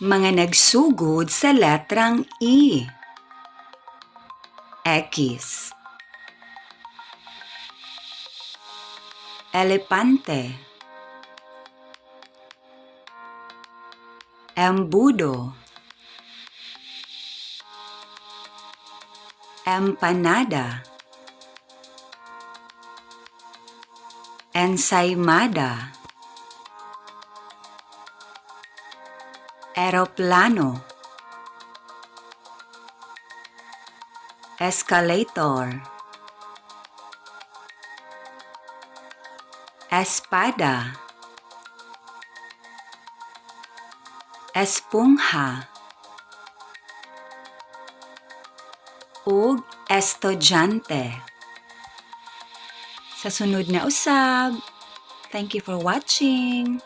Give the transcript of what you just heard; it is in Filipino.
Mga nagsugod sa letrang I. X. Elepante. Embudo. Empanada. Ensaymada. Eroplano. Escalator. Espada. Esponja. Ug estudyante. Sa sunod na usab. Thank you for watching.